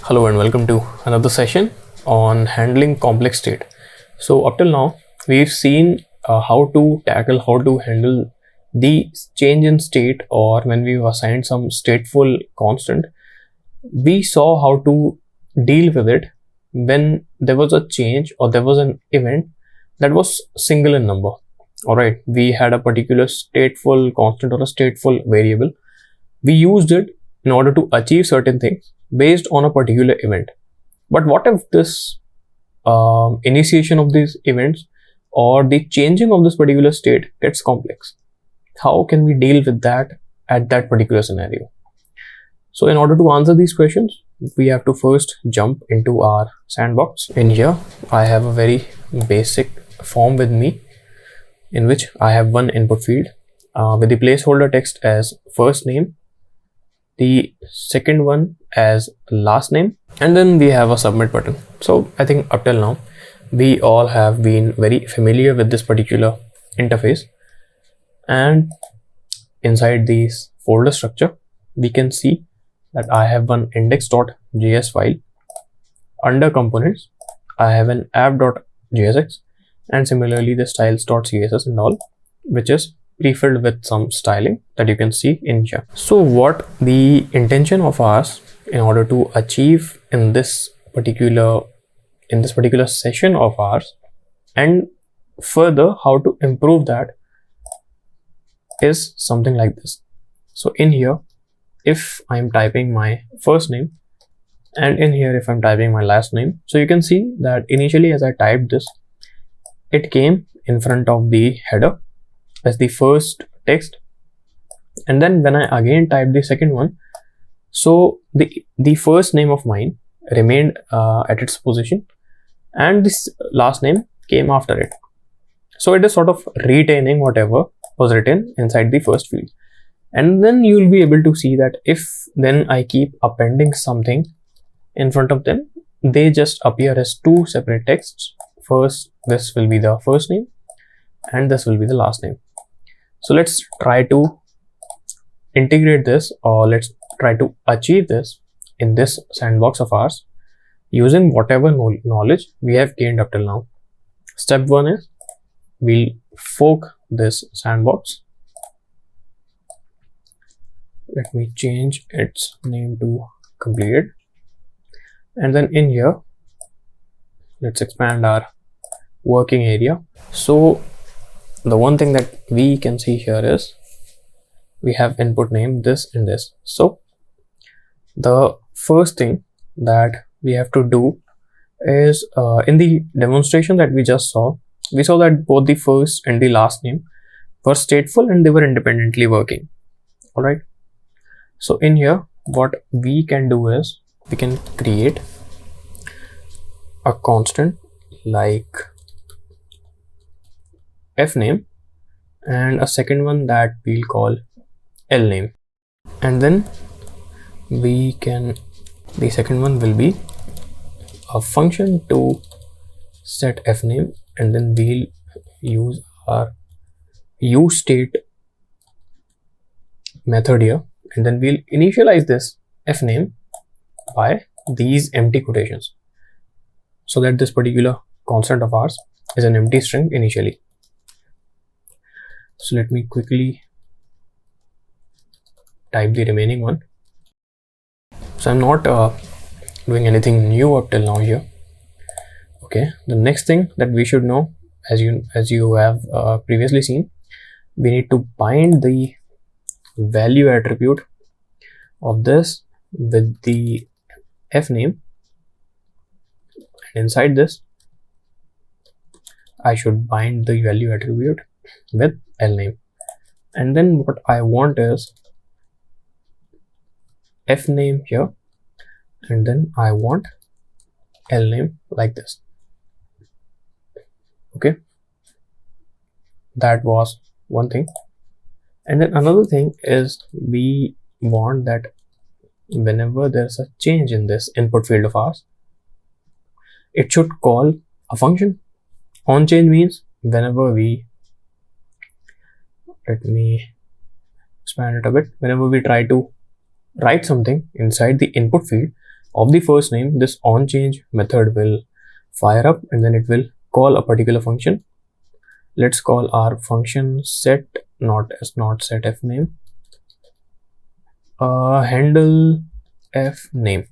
Hello and welcome to another session on handling complex state. So up till now, we've seen how to handle the change in state, or when we've assigned some stateful constant, we saw how to deal with it when there was a change or there was an event that was single in number. All right, we had a particular stateful constant or a stateful variable. We used it in order to achieve certain things based on a particular event. But what if this initiation of these events or the changing of this particular state gets complex? How can we deal with that at that particular scenario? So in order to answer these questions, we have to first jump into our sandbox. In here, I have a very basic form with me in which I have one input field with the placeholder text as first name, the second one as last name, and then we have a submit button. So I think up till now we all have been very familiar with this particular interface, and inside this folder structure we can see that I have one index.js file. Under components I have an app.jsx, and similarly the styles.css and all, which is pre-filled with some styling that you can see in here. So what the intention of ours in order to achieve in this particular session of ours, and further how to improve that, is something like this. So in here, if I'm typing my first name, and in here if I'm typing my last name, so you can see that initially as I typed this, it came in front of the header as the first text, and then when I again type the second one, so the first name of mine remained at its position and this last name came after it. So it is sort of retaining whatever was written inside the first field, and then you will be able to see that if then I keep appending something in front of them, they just appear as two separate texts. First, this will be the first name and this will be the last name. So let's try to integrate this, or let's try to achieve this in this sandbox of ours using whatever knowledge we have gained up till now. Step one is we'll fork this sandbox. Let me change its name to completed, and then in here let's expand our working area. So the one thing that we can see here is we have input name this and this. So the first thing that we have to do is in the demonstration that we just saw, we saw that both the first and the last name were stateful and they were independently working. All right, so in here what we can do is we can create a constant like f name and a second one that we'll call l name, and then we can, the second one will be a function to set f name, and then we'll use our useState method here, and then we'll initialize this f name by these empty quotations so that this particular constant of ours is an empty string initially. So let me quickly type the remaining one. So I'm not doing anything new up till now here. Okay, the next thing that we should know, as you have previously seen, we need to bind the value attribute of this with the f name, and inside this I should bind the value attribute with l name, and then what I want is f name here, and then I want l name like this. Okay, that was one thing. And then another thing is we want that whenever there's a change in this input field of ours, it should call a function. On change means whenever we, let me expand it a bit, whenever we try to write something inside the input field of the first name, this onChange method will fire up and then it will call a particular function. Let's call our function set, not set fname, handle fname.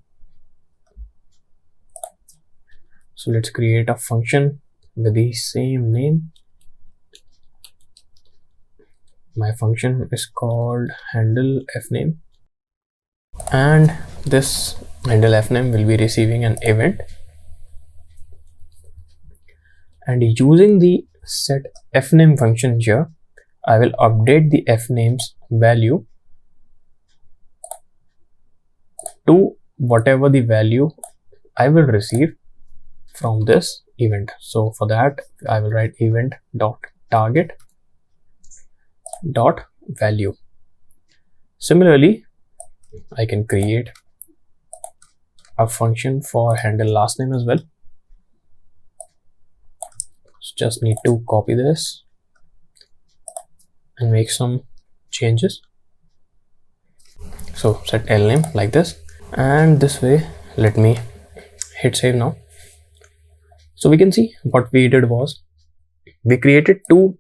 So let's create a function with the same name. My function is called handle fname, and this handle fname will be receiving an event, and using the set fname function here, I will update the fname's value to whatever the value I will receive from this event. So for that, I will write event dot target dot value. Similarly, I can create a function for handle last name as well. So just need to copy this and make some changes. So set lname like this, and this way. Let me hit save now. So we can see what we did was we created two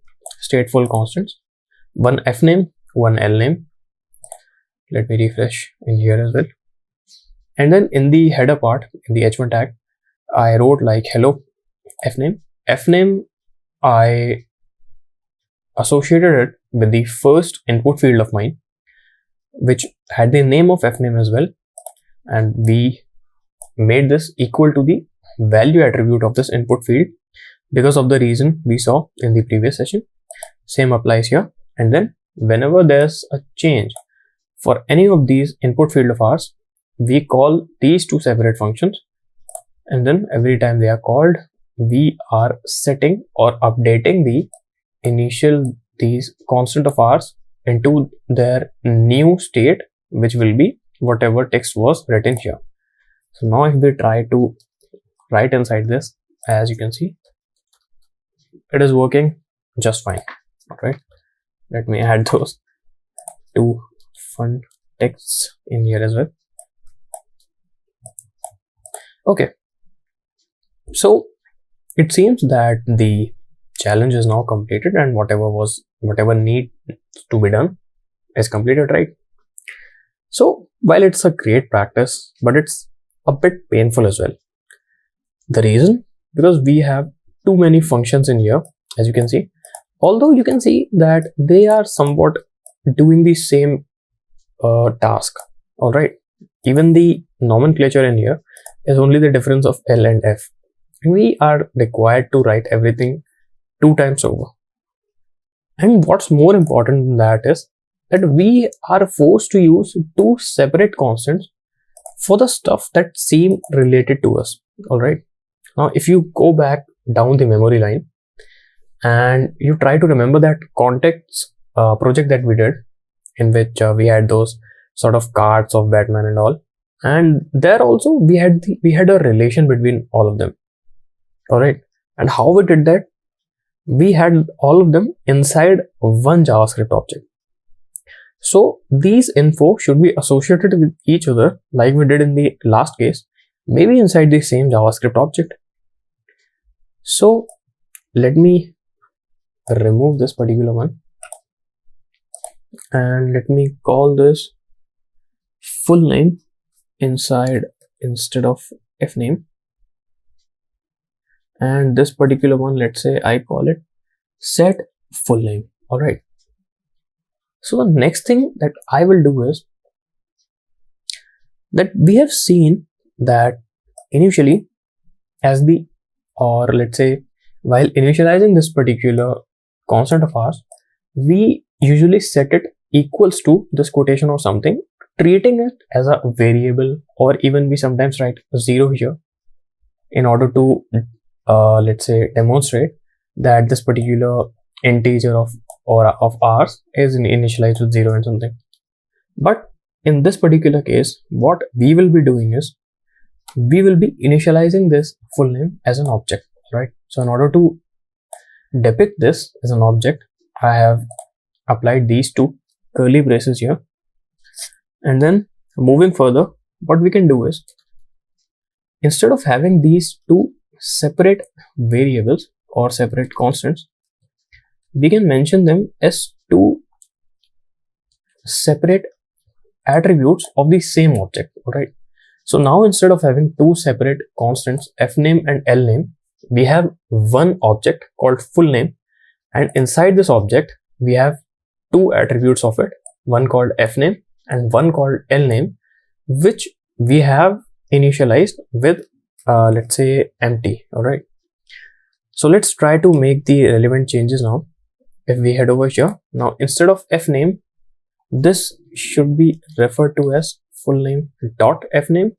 stateful constants, one fname, one lname. Let me refresh in here as well. And then in the header part, in the h1 tag, I wrote like hello fname. Fname, I associated it with the first input field of mine, which had the name of fname as well, and we made this equal to the value attribute of this input field because of the reason we saw in the previous session. Same applies here. And then whenever there's a change for any of these input field of ours, we call these two separate functions, and then every time they are called, we are setting or updating the initial these constant of ours into their new state, which will be whatever text was written here. So now if we try to write inside this, as you can see, it is working just fine. Alright, let me add those two fun texts in here as well. Okay, so it seems that the challenge is now completed, and whatever need to be done is completed, right? So while it's a great practice, but it's a bit painful as well. The reason, because we have too many functions in here, as you can see. Although you can see that they are somewhat doing the same task. All right, even the nomenclature in here is only the difference of L and F. We are required to write everything 2 times over. And what's more important than that is that we are forced to use 2 separate constants for the stuff that seem related to us. All right. Now, if you go back down the memory line and you try to remember that context project that we did, in which we had those sort of cards of Batman and all, and there also we had a relation between all of them. All right, and how we did that? We had all of them inside one JavaScript object. So these info should be associated with each other, like we did in the last case, maybe inside the same JavaScript object. So let me remove this particular one and let me call this full name instead of fname, and this particular one, let's say I call it set full name. All right, so the next thing that I will do is that we have seen that initially let's say while initializing this particular constant of ours, we usually set it equals to this quotation or something, treating it as a variable, or even we sometimes write 0 here in order to let's say demonstrate that this particular integer of ours is initialized with 0 and something. But in this particular case, what we will be doing is we will be initializing this full name as an object, right? So in order to depict this as an object, I have applied these 2 curly braces here, and then moving further, what we can do is instead of having these two separate variables or separate constants, we can mention them as two separate attributes of the same object. Alright, so now instead of having two separate constants, fname and lname, we have one object called full name, and inside this object we have two attributes of it, one called fname and one called lname, which we have initialized with let's say empty. Alright, so let's try to make the relevant changes now. If we head over here, now instead of fname, this should be referred to as full name dot fname,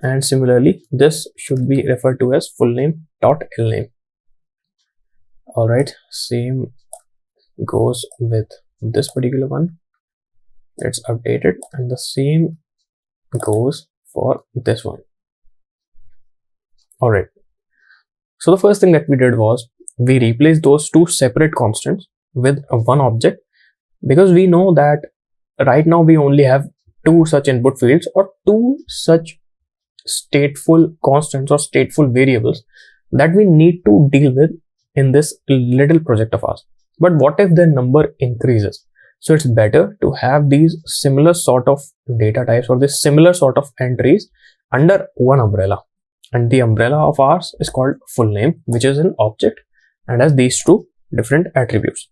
and similarly this should be referred to as full name dot lname. Alright, same goes with this particular one. Let's update it, and the same goes for this one. Alright, so the first thing that we did was we replaced those two separate constants with one object, because we know that right now we only have two such input fields or two such stateful constants or stateful variables that we need to deal with in this little project of ours. But what if their number increases? So it's better to have these similar sort of data types or this similar sort of entries under one umbrella, and the umbrella of ours is called full name, which is an object and has these two different attributes.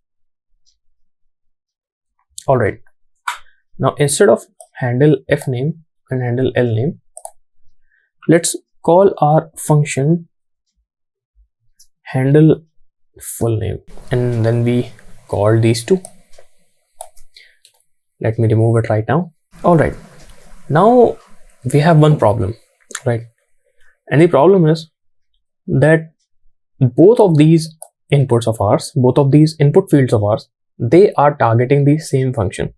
Alright, now instead of handle fname and handle lname, let's call our function handle full name, and then we call these two. Let me remove it right now. Alright, now we have one problem, right? And the problem is that both of these inputs of ours, both of these input fields of ours, they are targeting the same function.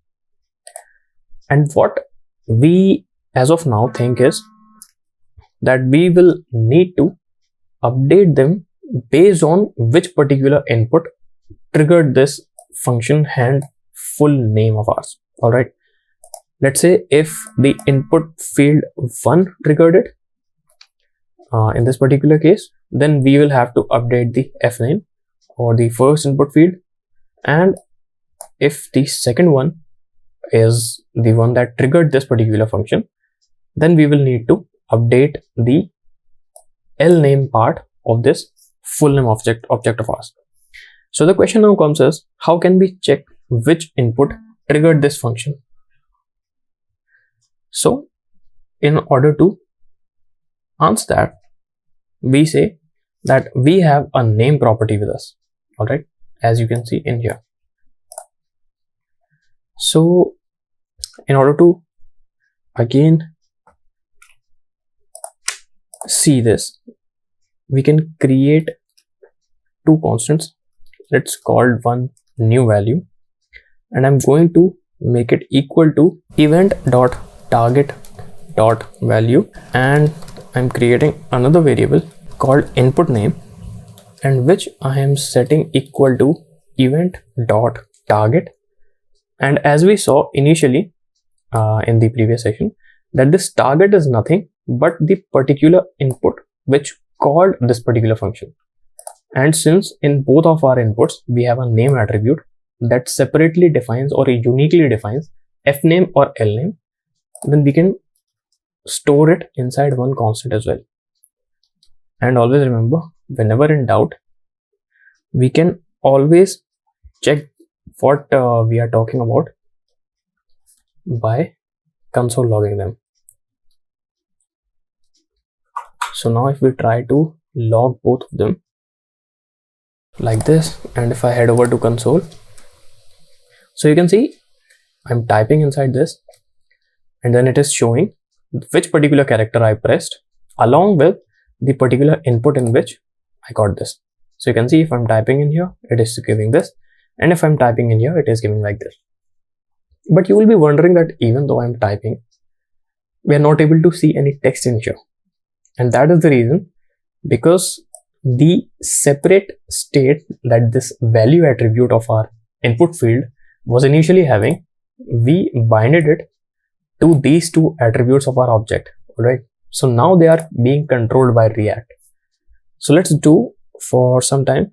And what we as of now think is that we will need to update them based on which particular input triggered this function hand full name of ours. Alright, let's say if the input field 1 triggered it, in this particular case, then we will have to update the fname or the first input field, and if the second one is the one that triggered this particular function, then we will need to update the lname part of this full name object of ours. So the question now comes is, how can we check which input triggered this function? So in order to answer that, we say that we have a name property with us. Alright, as you can see in here. So in order to again see this, we can create two constants. Let's call one new value, and I'm going to make it equal to event.target.value, and I'm creating another variable called input name, and which I am setting equal to event.target. And as we saw initially in the previous session, that this target is nothing but the particular input which called this particular function. And since in both of our inputs we have a name attribute that separately defines or uniquely defines fname or lname, then we can store it inside one constant as well. And always remember, whenever in doubt, we can always check what we are talking about by console logging them. So now if we try to log both of them like this, and if I head over to console, so you can see I'm typing inside this, and then it is showing which particular character I pressed along with the particular input in which I got this. So you can see if I'm typing in here, it is giving this, and if I'm typing in here, it is giving like this. But you will be wondering that even though I'm typing, we are not able to see any text in here. And that is the reason, because the separate state that this value attribute of our input field was initially having, we binded it to these two attributes of our object. Alright, So now they are being controlled by React. So let's do for some time.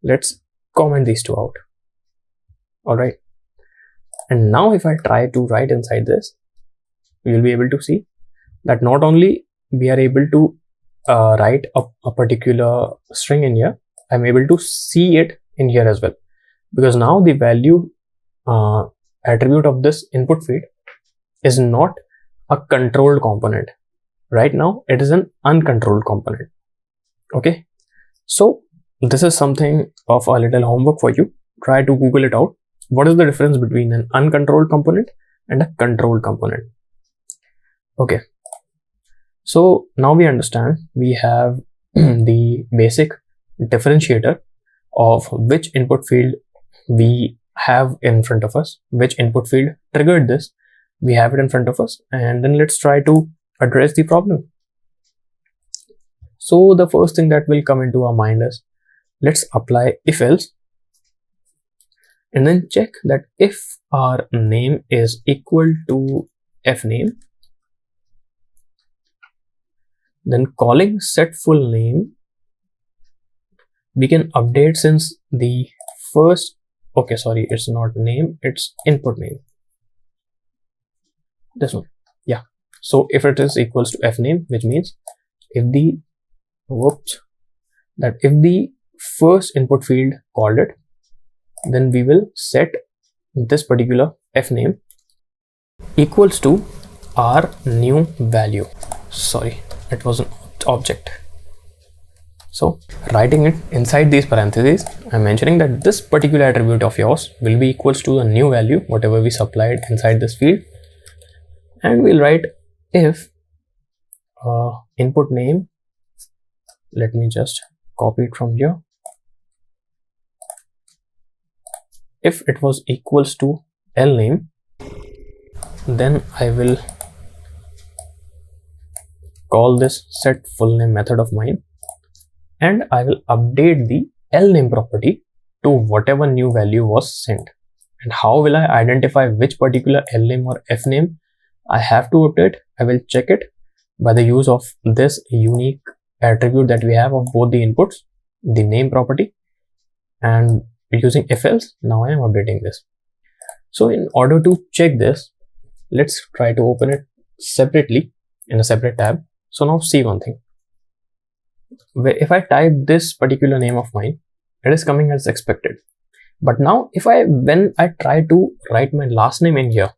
Let's comment these two out. All right. And now if I try to write inside this, you'll be able to see that not only we are able to write a particular string in here, I'm able to see it in here as well, because now the value attribute of this input field is not a controlled component. Right now it is an uncontrolled component. Okay, so this is something of a little homework for you. Try to Google it out. What is the difference between an uncontrolled component and a controlled component? Okay, so now we understand we have the basic differentiator of which input field we have in front of us, which input field triggered this, we have it in front of us, and then let's try to address the problem. So the first thing that will come into our mind is, let's apply if else and then check that if our name is equal to fname, then calling set full name, we can update since the first, okay, sorry, it's not name, it's input name, this one. Yeah, so if it is equals to fname, which means if the if the first input field called it, then we will set this particular fname equals to our new value. Sorry, it was an object. So writing it inside these parentheses, I'm mentioning that this particular attribute of yours will be equals to the new value, whatever we supplied inside this field, and we'll write if input name, let me just copy it from here, if it was equals to L name, then I will call this set full name method of mine, and I will update the L name property to whatever new value was sent. And how will I identify which particular L name or F name I have to update? I will check it by the use of this unique attribute that we have of both the inputs, the name property, and using if else, now I am updating this. So in order to check this, let's try to open it separately in a separate tab. So now see one thing, if I type this particular name of mine, it is coming as expected. But now when I try to write my last name in here,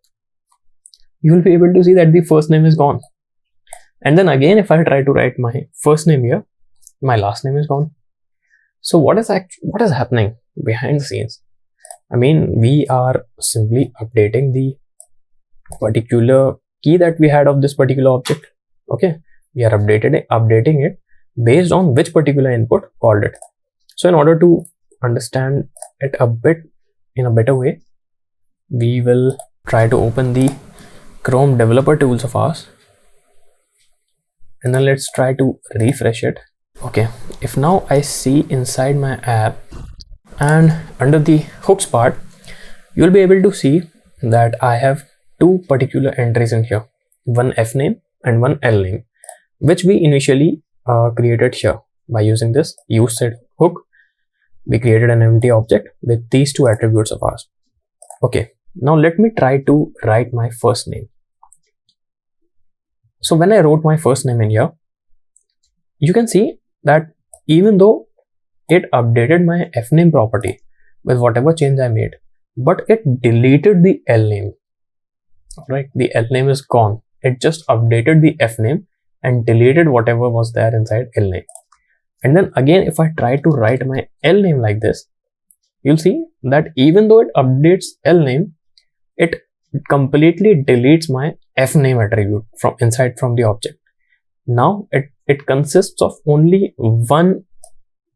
you will be able to see that the first name is gone. And then again, if I try to write my first name here, my last name is gone. So what is happening behind the scenes? I mean, we are simply updating the particular key that we had of this particular object. Okay, we are updating it based on which particular input called it. So in order to understand it a bit in a better way, we will try to open the Chrome developer tools of ours, and then let's try to refresh it. Okay, if now I see inside my app and under the hooks part, you'll be able to see that I have two particular entries in here, one f name and one L name, which we initially created here by using this useState hook. We created an empty object with these two attributes of ours. Okay, now let me try to write my first name. So when I wrote my first name in here, you can see that even though it updated my fname property with whatever change I made, but it deleted the L name. Right, the L name is gone. It just updated the f name and deleted whatever was there inside L name. And then again, if I try to write my L name like this, you'll see that even though it updates L name, it completely deletes my f name attribute from the object. Now it consists of only one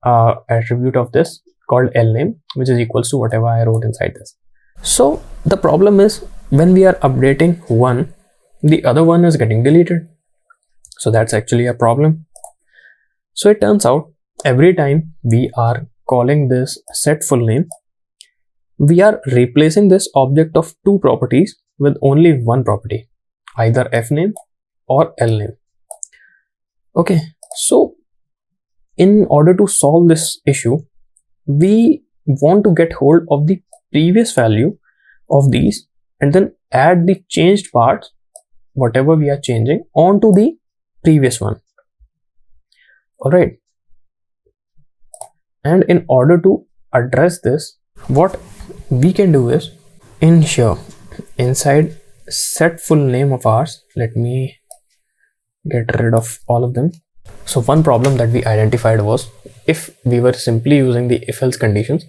attribute of this called L name, which is equals to whatever I wrote inside this. So the problem is, when we are updating one, the other one is getting deleted. So that's actually a problem. So it turns out every time we are calling this set full name, we are replacing this object of two properties with only one property, either f name or L name. Okay, so in order to solve this issue, we want to get hold of the previous value of these and then add the changed parts, whatever we are changing, onto the previous one. All right. And in order to address this, what we can do is, in here, inside set full name of ours, let me get rid of all of them. So one problem that we identified was, if we were simply using the if else conditions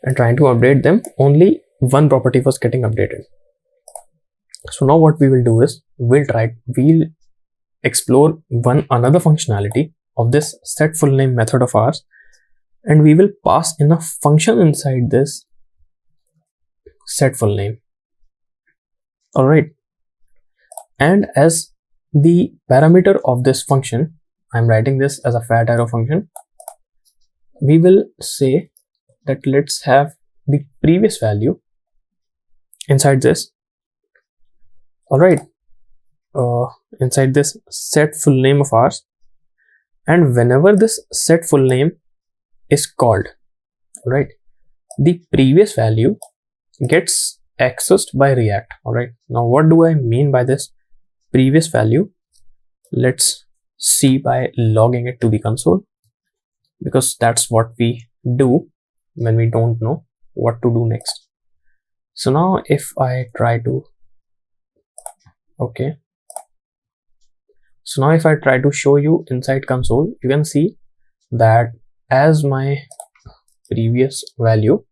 and trying to update them, only one property was getting updated. So now what we will do is, we'll explore another functionality of this set full name method of ours, and we will pass in a function inside this set full name. All right. And as the parameter of this function, I'm writing this as a fat arrow function. We will say that let's have the previous value inside this. All right. Inside this set full name of ours, and whenever this set full name is called, all right, the previous value gets accessed by React. All right. Now, what do I mean by this previous value? Let's see by logging it to the console, because that's what we do when we don't know what to do next. So now if I try to, okay, so now if I try to show you inside console, you can see that as my previous value,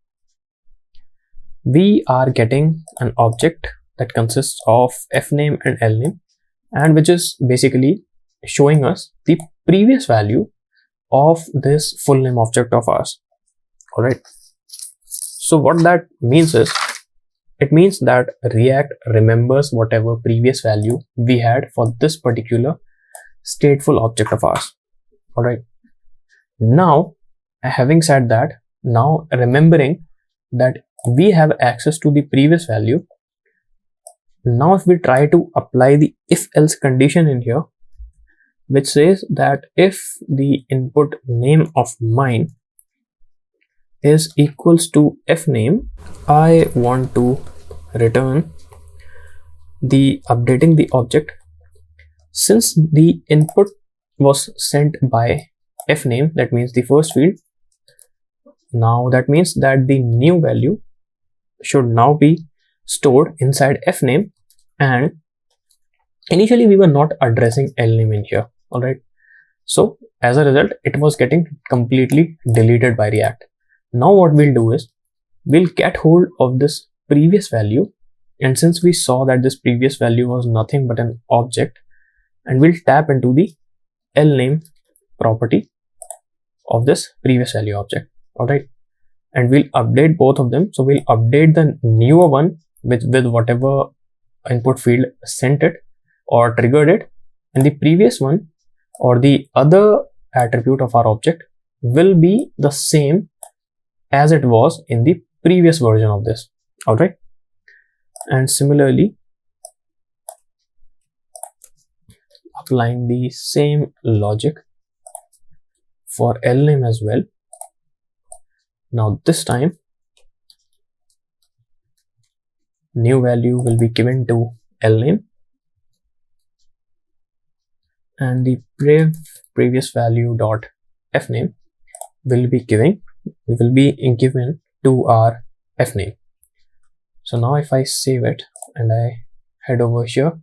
we are getting an object that consists of fname and lname, and which is basically showing us the previous value of this full name object of ours. All right. So what that means is, it means that React remembers whatever previous value we had for this particular stateful object of ours. All right. Now, having said that, now remembering that we have access to the previous value, now if we try to apply the if else condition in here, which says that if the input name of mine is equals to fname, I want to return the updating the object. Since the input was sent by fname, that means the first field, now that means that the new value should now be stored inside fname, and initially we were not addressing lname in here. All right. So as a result, it was getting completely deleted by React. Now what we'll do is, we'll get hold of this previous value, and since we saw that this previous value was nothing but an object, and we'll tap into the lname property of this previous value object. All right. And we'll update both of them. So we'll update the newer one with whatever input field sent it or triggered it, and the previous one or the other attribute of our object will be the same as it was in the previous version of this. All right. And similarly, applying the same logic for lname as well. Now this time, new value will be given to lname, and the previous value dot fname will be given to our fname. So now if I save it and I head over here,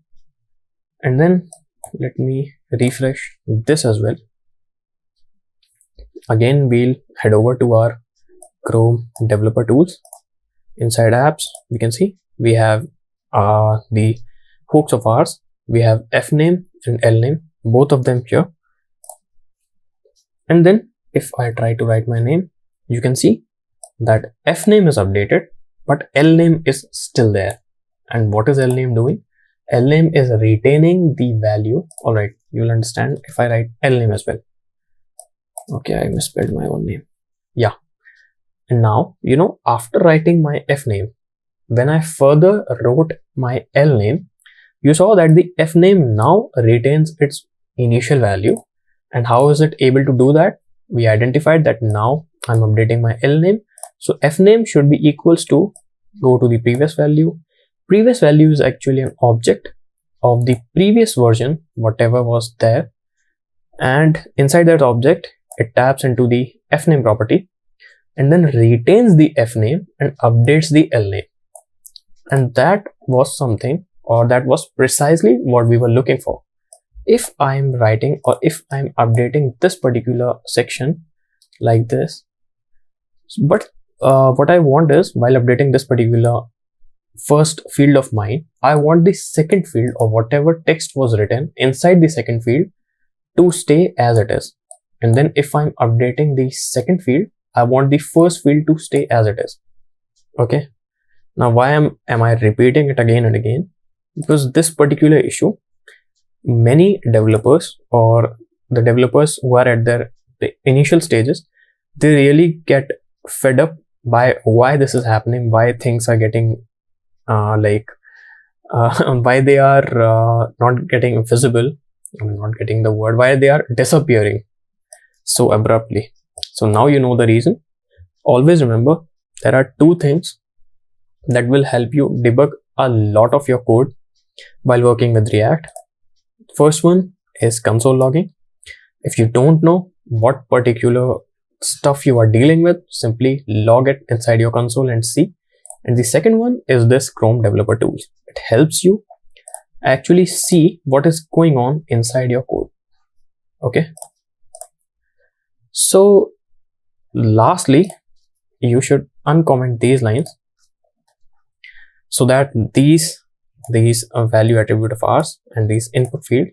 and then let me refresh this as well. Again, we'll head over to our Chrome developer tools. Inside apps, we can see we have the hooks of ours. We have fname and lname, both of them here. And then if I try to write my name, you can see that fname is updated, but lname is still there. And what is lname doing? Lname is retaining the value. All right, you'll understand if I write lname as well. Okay, I misspelled my own name. Yeah. And now, after writing my fname, when I further wrote my lname, you saw that the fname now retains its initial value, And how is it able to do that? We identified that now I'm updating my L name. So F name should be equals to, go to the previous value. Previous value is actually an object of the previous version, whatever was there. And inside that object, it taps into the F name property and then retains the F name and updates the L name. And that was something, or that was precisely what we were looking for. If I'm writing or if I'm updating this particular section like this, but what I want is, while updating this particular first field of mine, I want the second field or whatever text was written inside the second field to stay as it is. And then if I'm updating the second field, I want the first field to stay as it is. Okay. Now, why am I repeating it again and again? Because this particular issue, many developers or the developers who are at the initial stages, they really get fed up by why this is happening, why things are getting why they are not getting visible. I'm not getting the word, why they are disappearing so abruptly. So now you know the reason. Always remember, there are two things that will help you debug a lot of your code while working with React. First one is console logging. If you don't know what particular stuff you are dealing with, simply log it inside your console and see. And the second one is this Chrome Developer Tools. It helps you actually see what is going on inside your code. Okay. So lastly, you should uncomment these lines so that these value attribute of ours and these input field,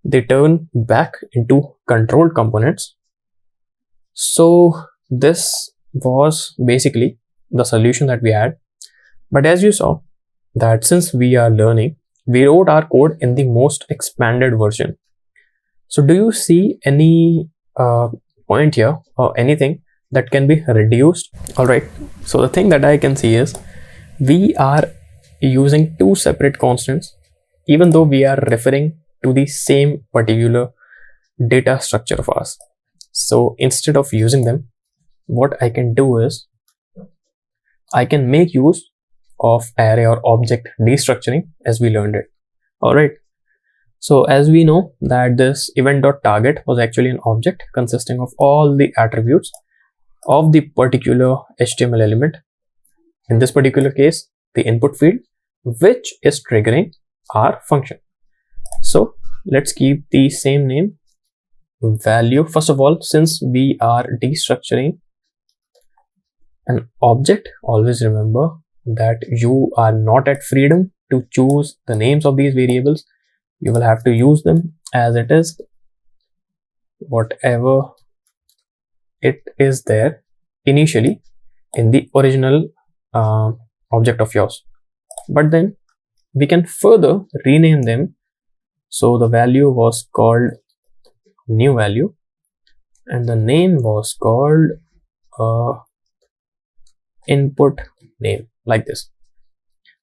they turn back into controlled components. So this was basically the solution that we had. But as you saw, that since we are learning, we wrote our code in the most expanded version. So do you see any point here or anything that can be reduced? All right. So the thing that I can see is, we are using two separate constants, even though we are referring to the same particular data structure of ours. So instead of using them, what I can do is, I can make use of array or object destructuring as we learned it. All right. So as we know that this event.target was actually an object consisting of all the attributes of the particular HTML element. In this particular case, the input field, which is triggering our function. So let's keep the same name, value. First of all, since we are destructuring an object, always remember that you are not at freedom to choose the names of these variables. You will have to use them as it is, whatever it is there initially in the original object of yours. But then we can further rename them. So the value was called new value and the name was called input name, like this.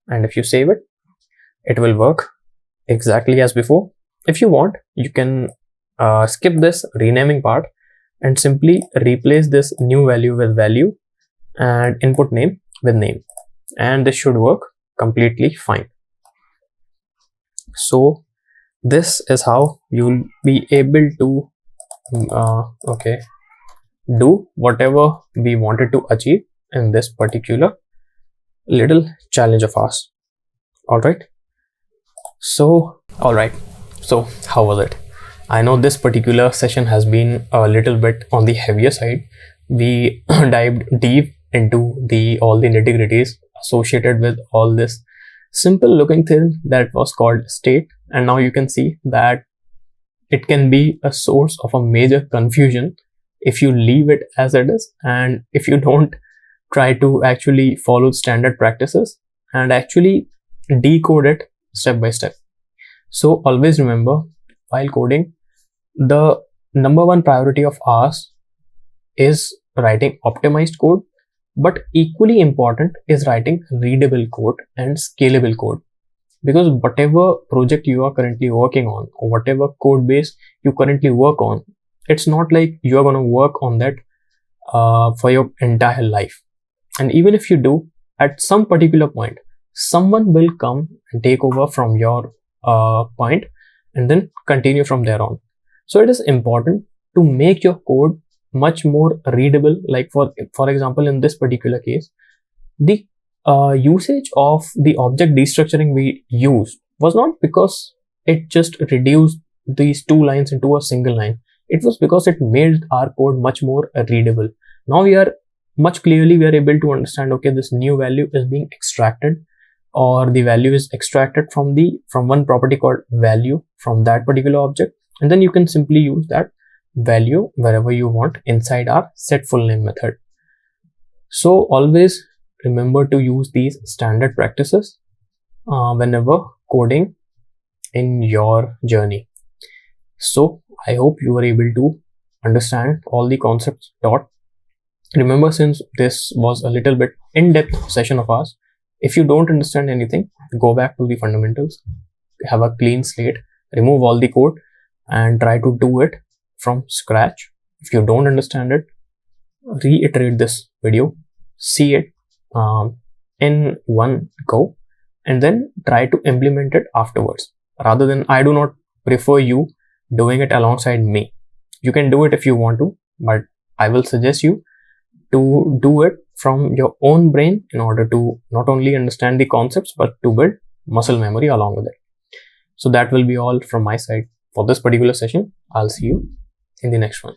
And if you save it, it will work exactly as before. If you want, you can skip this renaming part and simply replace this new value with value and input name with name, and this should work completely fine. So this is how you'll be able to do whatever we wanted to achieve in this particular little challenge of ours. All right. So how was it? I know this particular session has been a little bit on the heavier side. We dived deep into all the nitty-gritties associated with all this simple looking thing that was called state, and now you can see that it can be a source of a major confusion if you leave it as it is, and if you don't try to actually follow standard practices and actually decode it step by step. So always remember, while coding, the number one priority of ours is writing optimized code, but equally important is writing readable code and scalable code. Because whatever project you are currently working on, or whatever code base you currently work on, It's not like you are going to work on that for your entire life. And even if you do, at some particular point, someone will come and take over from your point and then continue from there on. So it is important to make your code much more readable. Like for example, in this particular case, the usage of the object destructuring we used was not because it just reduced these two lines into a single line. It was because it made our code much more readable. Now we are able to understand, okay, this new value is being extracted, or the value is extracted from one property called value from that particular object, and then you can simply use that value wherever you want inside our set full name method. So always remember to use these standard practices whenever coding in your journey. So I hope you were able to understand all the concepts taught. Remember, since this was a little bit in-depth session of ours, if you don't understand anything, go back to the fundamentals, have a clean slate, remove all the code and try to do it from scratch. If you don't understand it, reiterate this video, see it in one go, and then try to implement it afterwards. Rather than, I do not prefer you doing it alongside me. You can do it if you want to, but I will suggest you to do it from your own brain in order to not only understand the concepts but to build muscle memory along with it. So that will be all from my side for this particular session. I'll see you in the next one.